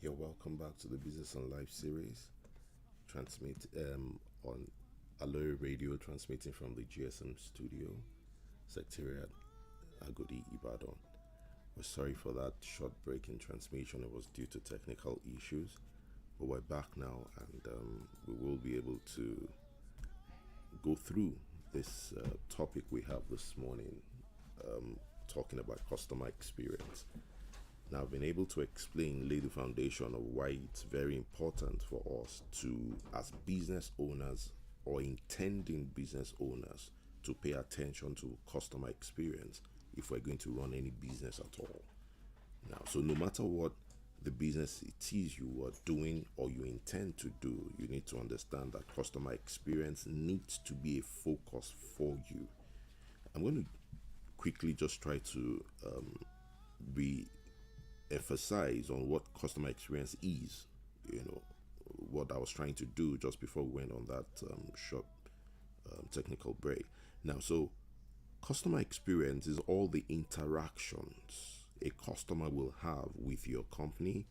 You're welcome back to the Business and Life series, transmit on Aloore Radio, transmitting from the GSM studio, Secretariat, Agodi, Ibadan. We're sorry for that short break in transmission. It was due to technical issues, but we're back now, and we will be able to go through this topic we have this morning, talking about customer experience. Now, I've been able to explain, lay the foundation of why it's very important for us to, as business owners or intending business owners, to pay attention to customer experience if we're going to run any business at all. Now, so no matter what the business it is you are doing or you intend to do, you need to understand that customer experience needs to be a focus for you. I'm going to quickly just try to emphasize on what customer experience is, what I was trying to do just before we went on that short technical break. Now, so customer experience is all the interactions a customer will have with your company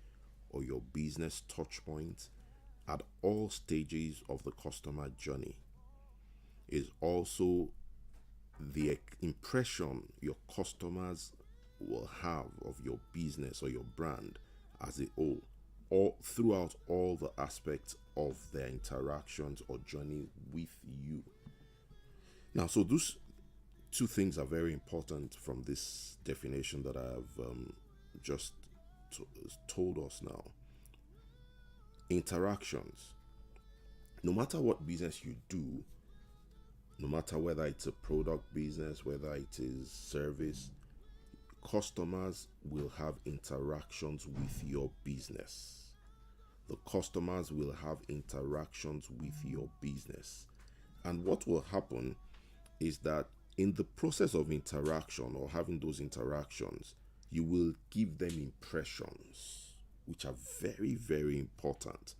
or your business touch points at all stages of the customer journey. Is also the impression your customers will have of your business or your brand as a whole, or throughout all the aspects of their interactions or journey with you. Now, so those two things are very important from this definition that I have just told us now. Interactions. No matter what business you do, no matter whether it's a product business, whether it is service, customers will have interactions with your business. The customers will have interactions with your business. And what will happen is that in the process of interaction or having those interactions, you will give them impressions, which are very, very important.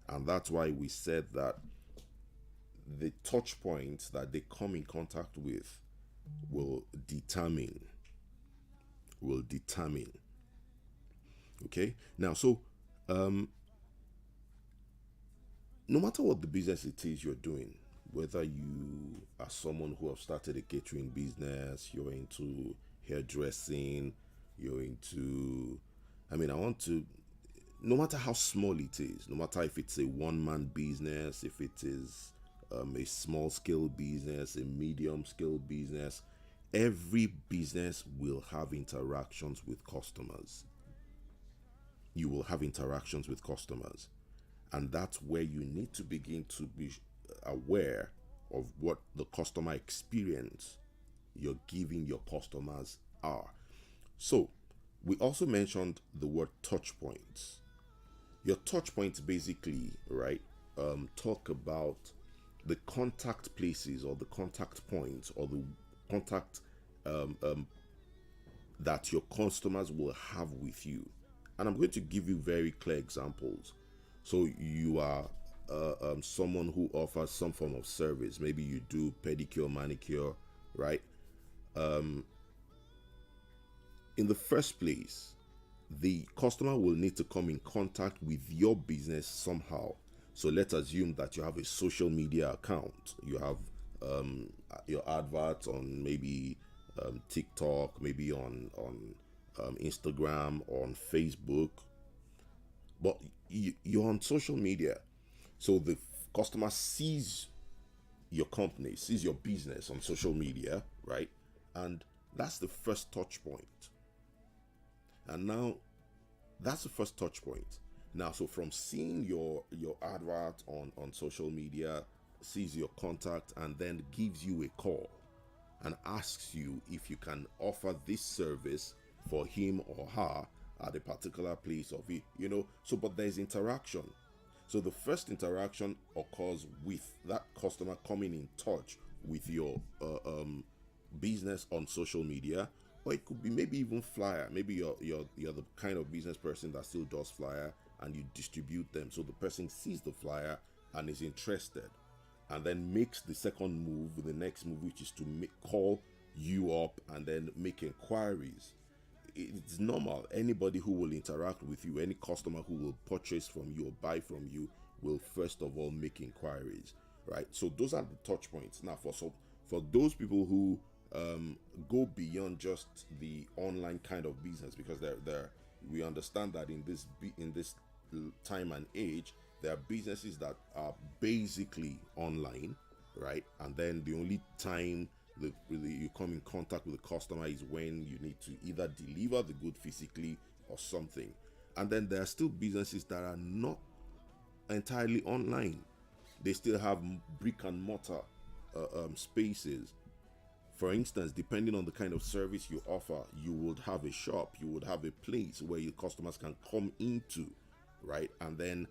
And that's why we said that the touch points that they come in contact with will determine. Okay, now, so no matter what the business it is you're doing, whether you are someone who have started a catering business, you're into hairdressing, you're into, no matter how small it is, no matter if it's a one-man business, if it is a small-scale business, a medium-scale business, every business will have interactions with customers. You will have interactions with customers. And that's where you need to begin to be aware of what the customer experience you're giving your customers are. So, we also mentioned the word touch points. Your touch points basically, right, talk about the contact places or the contact points or the contact that your customers will have with you. And I'm going to give you very clear examples. So you are someone who offers some form of service. Maybe you do pedicure, manicure, right? In the first place, the customer will need to come in contact with your business somehow. So let's assume that you have a social media account. You have your adverts on maybe TikTok, maybe on Instagram, on Facebook, but you're on social media. So the customer sees your company, sees your business on social media, right? And that's the first touch point. And now that's the first touch point. Now, so from seeing your advert on social media, sees your contact, and then gives you a call and asks you if you can offer this service for him or her at a particular place of it, so but there's interaction. So the first interaction occurs with that customer coming in touch with your business on social media, or it could be maybe even flyer. Maybe you're the kind of business person that still does flyer and you distribute them. So the person sees the flyer and is interested, and then makes the second move, the next move, which is to call you up and then make inquiries. it's normal. Anybody who will interact with you, any customer who will purchase from you or buy from you, will first of all make inquiries, right? So those are the touch points. Now, for those people who go beyond just the online kind of business, because we understand that in this time and age, there are businesses that are basically online, right? And then the only time that really you come in contact with the customer is when you need to either deliver the good physically or something. And then there are still businesses that are not entirely online. They still have brick and mortar spaces. For instance, depending on the kind of service you offer, you would have a shop, you would have a place where your customers can come into, right? And then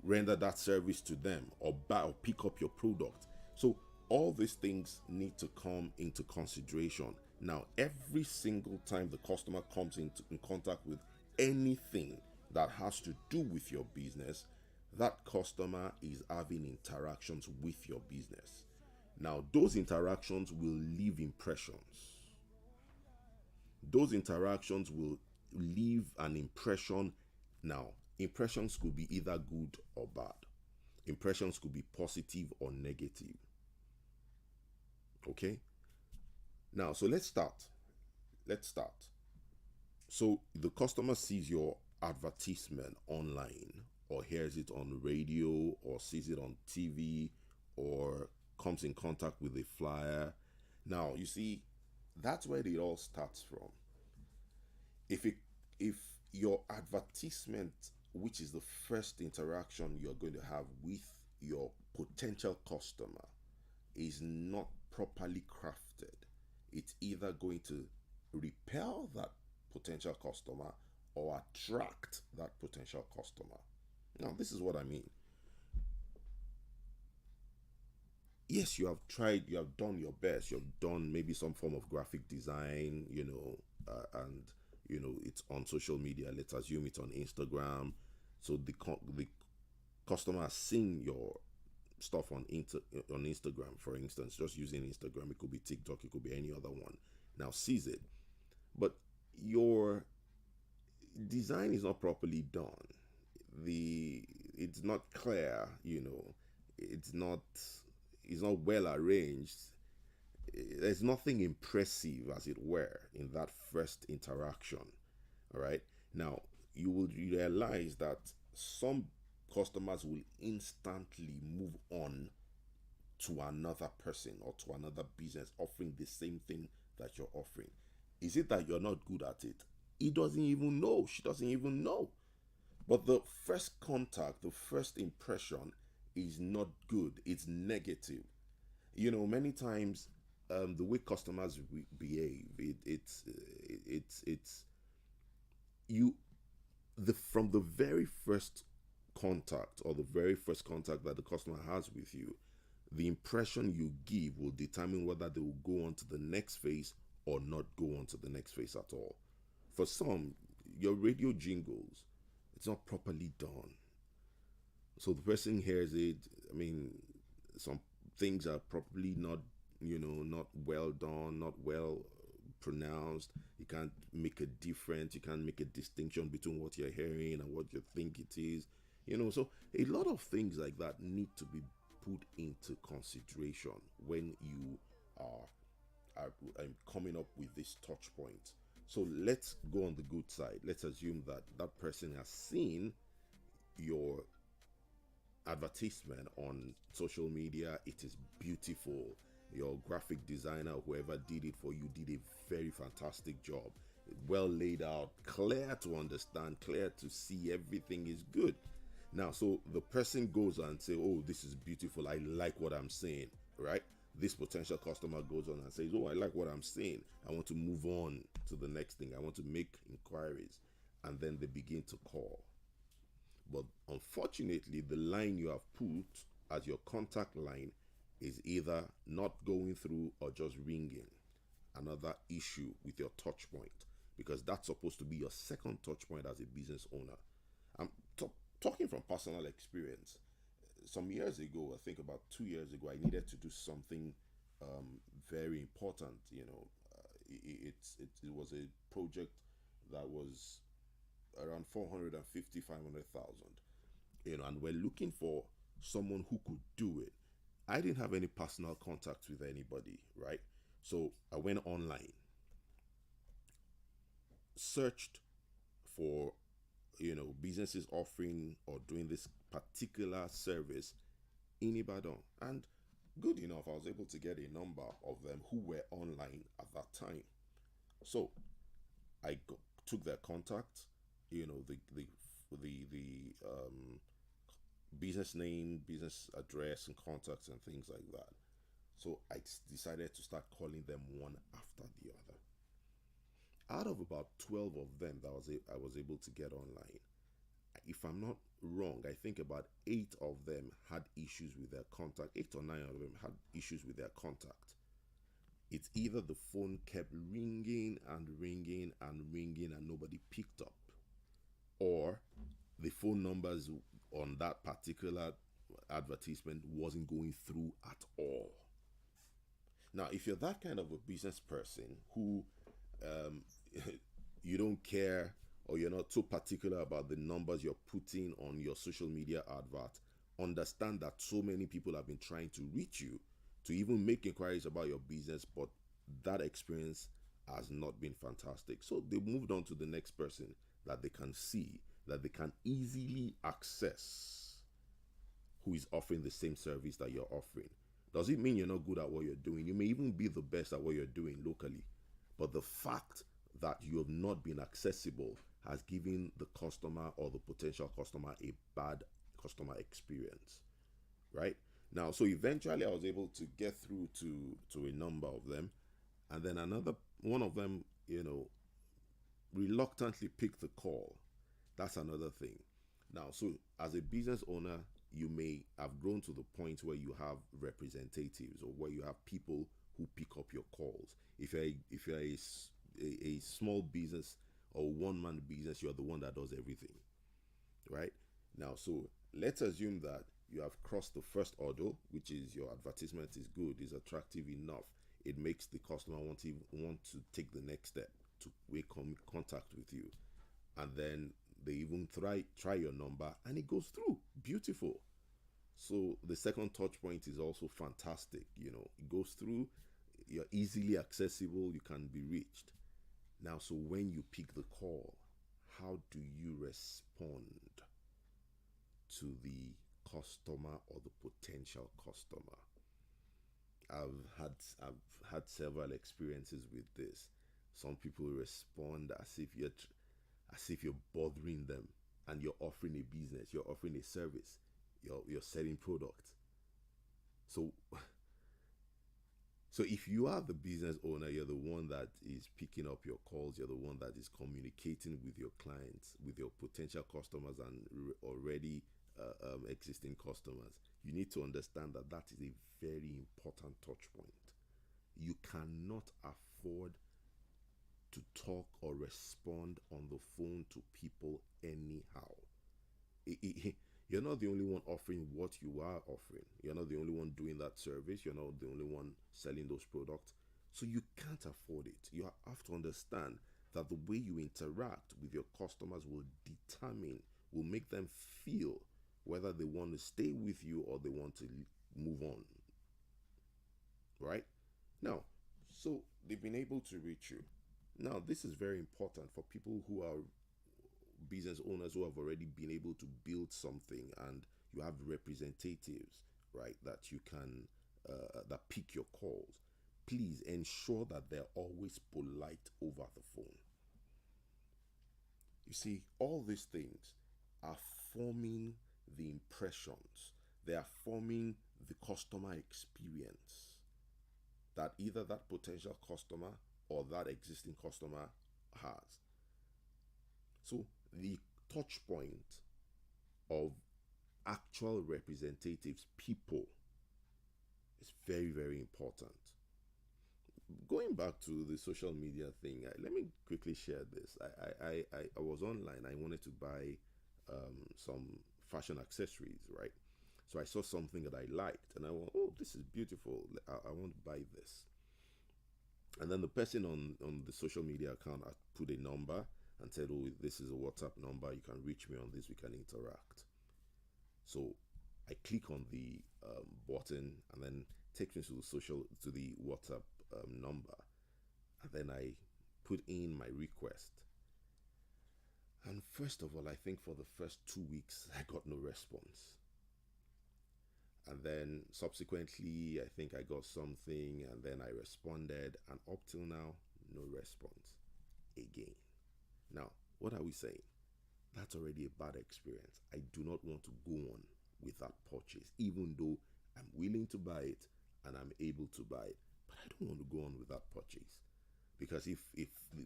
render that service to them, or buy or pick up your product. So all these things need to come into consideration. Now, every single time the customer comes in contact with anything that has to do with your business, that customer is having interactions with your business. Now, those interactions will leave impressions. Those interactions will leave an impression. Now, impressions could be either good or bad. Impressions could be positive or negative. Okay? Now, so let's start. Let's start. So the customer sees your advertisement online, or hears it on radio, or sees it on TV, or comes in contact with a flyer. Now, you see, that's where it all starts from. If your advertisement, which is the first interaction you're going to have with your potential customer, is not properly crafted, it's either going to repel that potential customer or attract that potential customer. Now, this is what I mean. Yes, you have tried, you have done your best, you have done maybe some form of graphic design, and it's on social media. Let's assume it's on Instagram. So the customer has seen your stuff on Instagram, for instance, just using Instagram. It could be TikTok, it could be any other one. Now sees it, but your design is not properly done. It's not clear. It's not well arranged. There's nothing impressive, as it were, in that first interaction. All right. Now, you will realize that some customers will instantly move on to another person or to another business offering the same thing that you're offering. Is it that you're not good at it? He doesn't even know. She doesn't even know. But the first contact, the first impression is not good. It's negative. Many times, the way customers behave, it's you the from the very first contact, or the very first contact that the customer has with you, the impression you give will determine whether they will go on to the next phase or not go on to the next phase at all. For some, your radio jingles, it's not properly done. So the person hears it. I mean, some things are probably not well done, not well pronounced. You can't make a difference. You can't make a distinction between what you're hearing and what you think it is. So a lot of things like that need to be put into consideration when you are coming up with this touch point. So let's go on the good side. Let's assume that that person has seen your advertisement on social media. It is beautiful. Your graphic designer, whoever did it for you, did a very fantastic job. Well laid out, clear to understand, clear to see. Everything is good. Now, so the person goes and say, "Oh, this is beautiful. I like what I'm seeing." Right? This potential customer goes on and says, "Oh, I like what I'm seeing. I want to move on to the next thing. I want to make inquiries." And then they begin to call. But unfortunately, the line you have put as your contact line is either not going through or just ringing. Another issue with your touch point, because that's supposed to be your second touch point as a business owner. I'm talking from personal experience. Some years ago, I think about 2 years ago, I needed to do something very important. it was a project that was around 450, 500,000. And we're looking for someone who could do it. I didn't have any personal contacts with anybody, right? So I went online, searched for businesses offering or doing this particular service in Ibadan, and good enough, I was able to get a number of them who were online at that time. So took their contact, the business name, business address, and contacts and things like that. So I decided to start calling them one after the other. Out of about 12 of them that I was able to get online, if I'm not wrong, I think about 8 of them had issues with their contact. 8 or 9 of them had issues with their contact. It's either the phone kept ringing and ringing and ringing and nobody picked up, or the phone numbers on that particular advertisement wasn't going through at all. Now, if you're that kind of a business person who um, you don't care, or you're not so particular about the numbers you're putting on your social media advert, understand that so many people have been trying to reach you to even make inquiries about your business, but that experience has not been fantastic. So they moved on to the next person that they can see, that they can easily access, who is offering the same service that you're offering. Does it mean you're not good at what you're doing? You may even be the best at what you're doing locally, but the fact that you have not been accessible has given the customer or the potential customer a bad customer experience, right? Now, so eventually I was able to get through to a number of them, and then another one of them, reluctantly picked the call. That's another thing. Now, so as a business owner, you may have grown to the point where you have representatives, or where you have people who pick up your calls. If you're a small business or one man business, you're the one that does everything, right? Now, so let's assume that you have crossed the first hurdle, which is your advertisement is good, is attractive enough. It makes the customer want to take the next step to make contact with you, and then they even try your number, and it goes through. Beautiful. So the second touch point is also fantastic. It goes through. You're easily accessible. You can be reached. Now, so when you pick the call, how do you respond to the customer or the potential customer? I've had several experiences with this. Some people respond as if you're bothering them, and you're offering a business, you're offering a service, you're selling products. So so if you are the business owner, you're the one that is picking up your calls, you're the one that is communicating with your clients, with your potential customers, and already existing customers. You need to understand that that is a very important touch point. You cannot afford to talk or respond on the phone to people anyhow. You're not the only one offering what you are offering. You're not the only one doing that service. You're not the only one selling those products. So you can't afford it. You have to understand that the way you interact with your customers will make them feel whether they want to stay with you or they want to move on. Right? Now, so they've been able to reach you. Now, this is very important for people who are business owners who have already been able to build something, and you have representatives, right, that you can that pick your calls. Please ensure that they're always polite over the phone. You see, all these things are forming the impressions, they are forming the customer experience that either that potential customer or that existing customer has. So the touch point of actual representatives, people, is very, very important. Going back to the social media thing, let me quickly share this. I was online. I wanted to buy some fashion accessories, right? So I saw something that I liked, and I went, "Oh, this is beautiful. I want to buy this." And then the person on the social media account had put a number and said, "Oh, this is a WhatsApp number. You can reach me on this. We can interact." So I click on the button, and then takes me to the WhatsApp number, and then I put in my request. And first of all, I think for the first 2 weeks, I got no response. And then subsequently, I think I got something, and then I responded, and up till now, no response again. Now, what are we saying? That's already a bad experience. I do not want to go on with that purchase, even though I'm willing to buy it and I'm able to buy it. But I don't want to go on with that purchase. Because if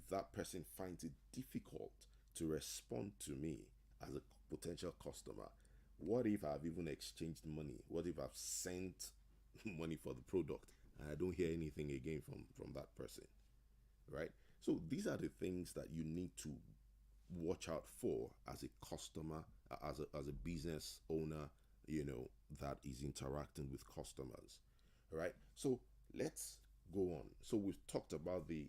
that person finds it difficult to respond to me as a potential customer, what if I've even exchanged money? What if I've sent money for the product and I don't hear anything again from that person? Right? So these are the things that you need to watch out for as a customer, as a business owner, that is interacting with customers. All right. So let's go on. So we've talked about the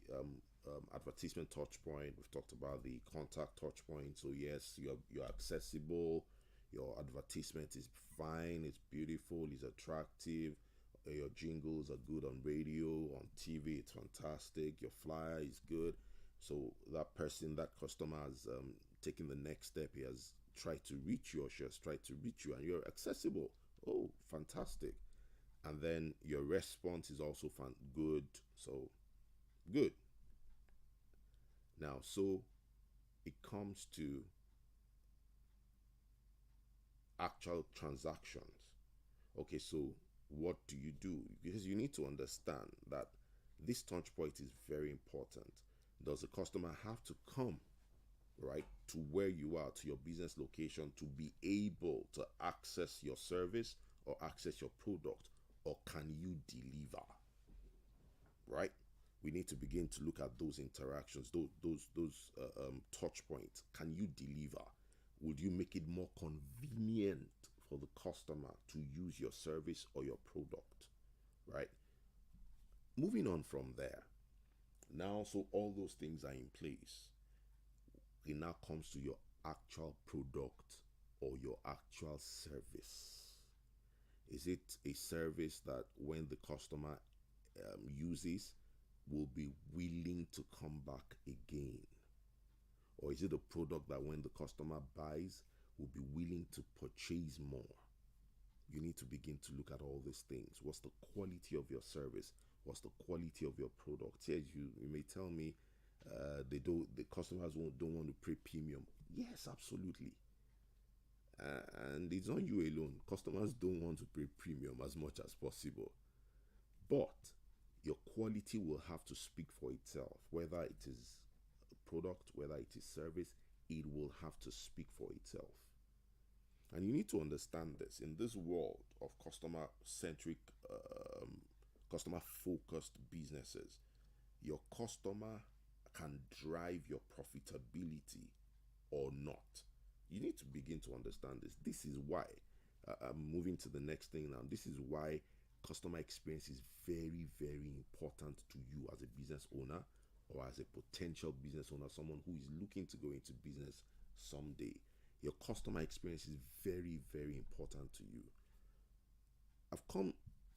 advertisement touch point. We've talked about the contact touch point. So yes, you're accessible. Your advertisement is fine. It's beautiful. It's attractive. Your jingles are good on radio, on TV. It's fantastic. Your flyer is good. So that person, that customer has taken the next step. He has tried to reach you, or she has tried to reach you, and you're accessible. Oh, fantastic. And then your response is also good. So good. Now, so it comes to actual transactions. Okay, so what do you do? Because you need to understand that this touch point is very important. Does the customer have to come, right, to where you are, to your business location, to be able to access your service or access your product, or can you deliver? Right? We need to begin to look at those interactions, those touch points. Can you deliver? Would you make it more convenient for the customer to use your service or your product? Right? Moving on from there. Now, so all those things are in place. It now comes to your actual product or your actual service. Is it a service that when the customer uses, will be willing to come back again? Or is it a product that when the customer buys, will be willing to purchase more? You need to begin to look at all these things. What's the quality of your service? What's the quality of your product? Yes, you may tell me the customers don't want to pay premium. Yes, absolutely. And it's not you alone. Customers don't want to pay premium as much as possible. But your quality will have to speak for itself. Whether it is a product, whether it is service, it will have to speak for itself. And you need to understand this. In this world of customer centric, customer focused businesses, your customer can drive your profitability or not. You need to begin to understand this. This is why, I'm moving to the next thing now. This is why customer experience is very, very important to you as a business owner, or as a potential business owner, someone who is looking to go into business someday. Your customer experience is very, very important to you. I've come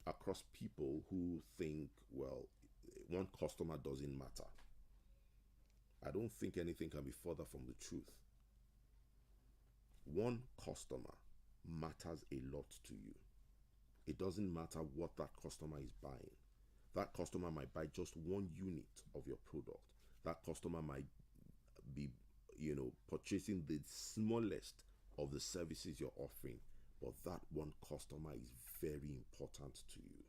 across people who think, well, one customer doesn't matter. I don't think anything can be further from the truth. One customer matters a lot to you. It doesn't matter what that customer is buying. That customer might buy just one unit of your product. That customer might be, purchasing the smallest of the services you're offering. But that one customer is very important to you.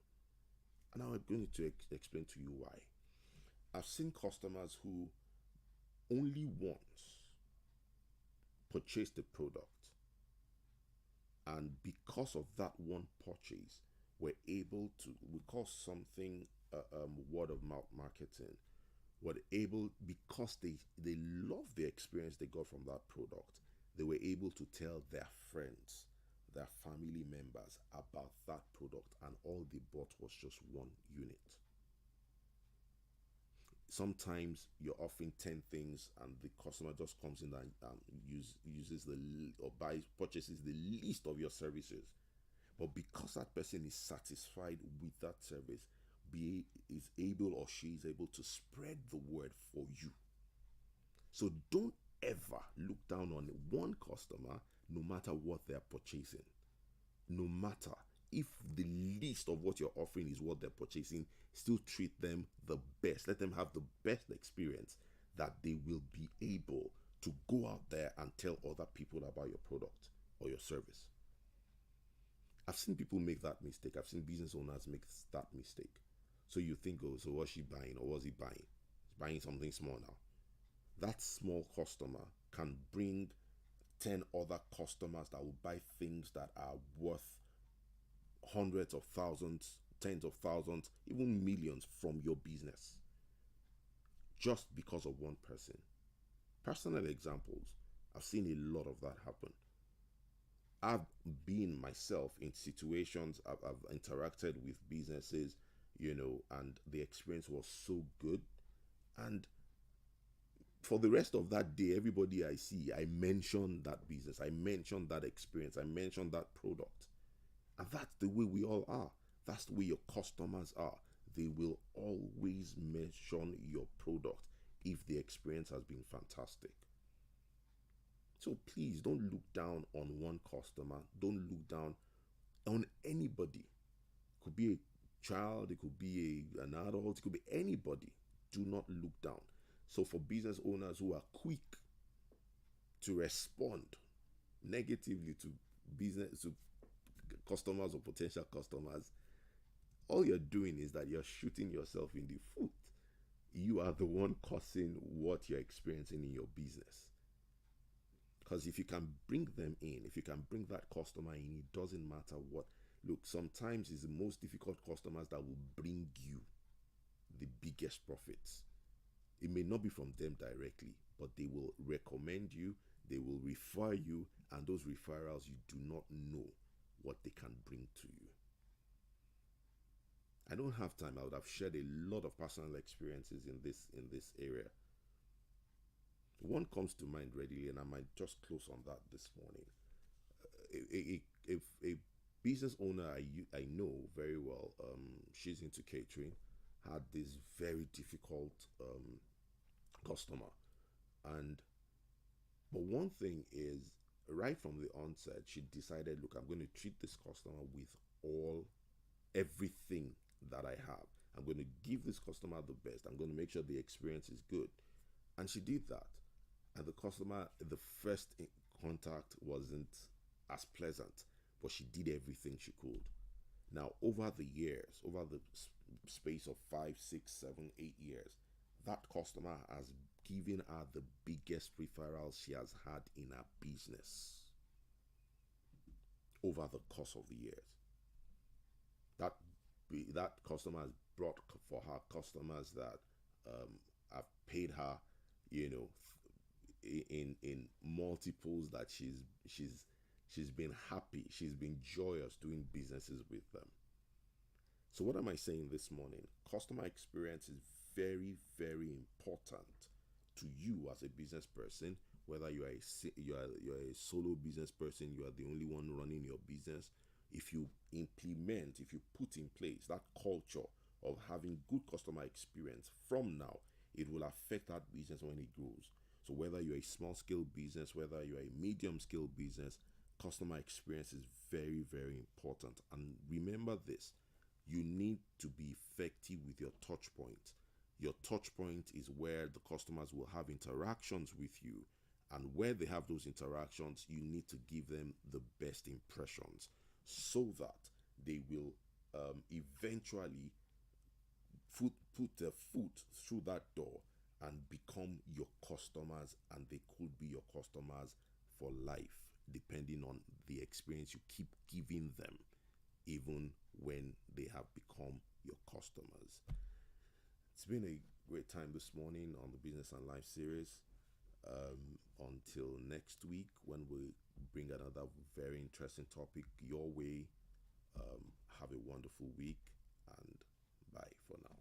And now I'm going to explain to you why. I've seen customers who only once purchased the product, and because of that one purchase, were able to, we call something word of mouth marketing, were able, because they love the experience they got from that product, they were able to tell their friends, their family members about that product, and all they bought was just one unit. Sometimes you're offering 10 things and the customer just comes in and uses or buys purchases the least of your services, but because that person is satisfied with that service, be is able or she is able to spread the word for you. So don't ever look down on one customer, no matter what they're purchasing. No matter if the least of what you're offering is what they're purchasing, still treat them the best. Let them have the best experience that they will be able to go out there and tell other people about your product or your service. I've seen people make that mistake. I've seen business owners make that mistake. So you think, oh, so what's she buying or what's he buying? He's buying something small now. That small customer can bring 10 other customers that will buy things that are worth hundreds of thousands, tens of thousands, even millions from your business just because of one person. Personal examples, I've seen a lot of that happen. I've been myself in situations, I've interacted with businesses, and the experience was so good. And for the rest of that day, everybody I see, I mention that business, I mention that experience, I mention that product. And that's the way we all are. That's the way your customers are. They will always mention your product if the experience has been fantastic. So please don't look down on one customer. Don't look down on anybody. It could be a child, it could be an adult, it could be anybody. Do not look down. So for business owners who are quick to respond negatively to customers or potential customers, all you're doing is that you're shooting yourself in the foot. You are the one causing what you're experiencing in your business. Because if you can bring them in, if you can bring that customer in, it doesn't matter what. Look, sometimes it's the most difficult customers that will bring you the biggest profits. It may not be from them directly, but they will recommend you, they will refer you, and those referrals, you do not know what they can bring to you. I don't have time. I would have shared a lot of personal experiences in this area. One comes to mind readily, and I might just close on that this morning. A business owner I know very well, she's into catering, had this very difficult customer, and but one thing is, right from the onset, she decided, look, I'm going to treat this customer with everything that I have. I'm going to give this customer the best. I'm going to make sure the experience is good. And she did that. And the customer, the first contact wasn't as pleasant, but she did everything she could. Now, over the years, over the space of 5, 6, 7, 8 years, that customer has given her the biggest referrals she has had in her business over the course of the years. That customer has brought for her customers that have paid her, in multiples that she's been happy, she's been joyous doing businesses with them. So what am I saying this morning? Customer experience is very, very important to you as a business person. Whether you're a solo business person, you are the only one running your business. If you put in place that culture of having good customer experience from now, it will affect that business when it grows. So whether you're a small scale business, whether you're a medium scale business, customer experience is very, very important. And remember this, you need to be effective with your touch point. Your touch point is where the customers will have interactions with you. And where they have those interactions, you need to give them the best impressions so that they will eventually put their foot through that door and become your customers, and they could be your customers for life, depending on the experience you keep giving them, even when they have become your customers. It's been a great time this morning on the Business and Life series. Until next week, when we bring another very interesting topic your way, have a wonderful week, and bye for now.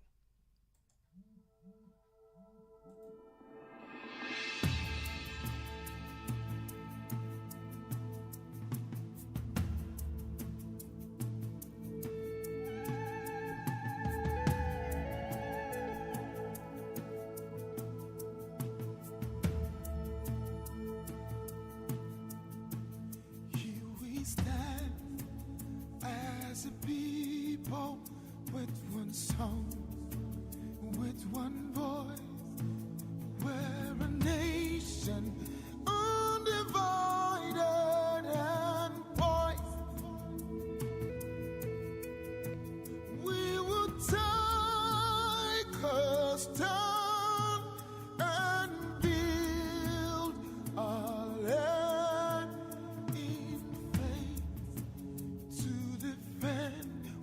as a people with one song, with one voice. We're a nation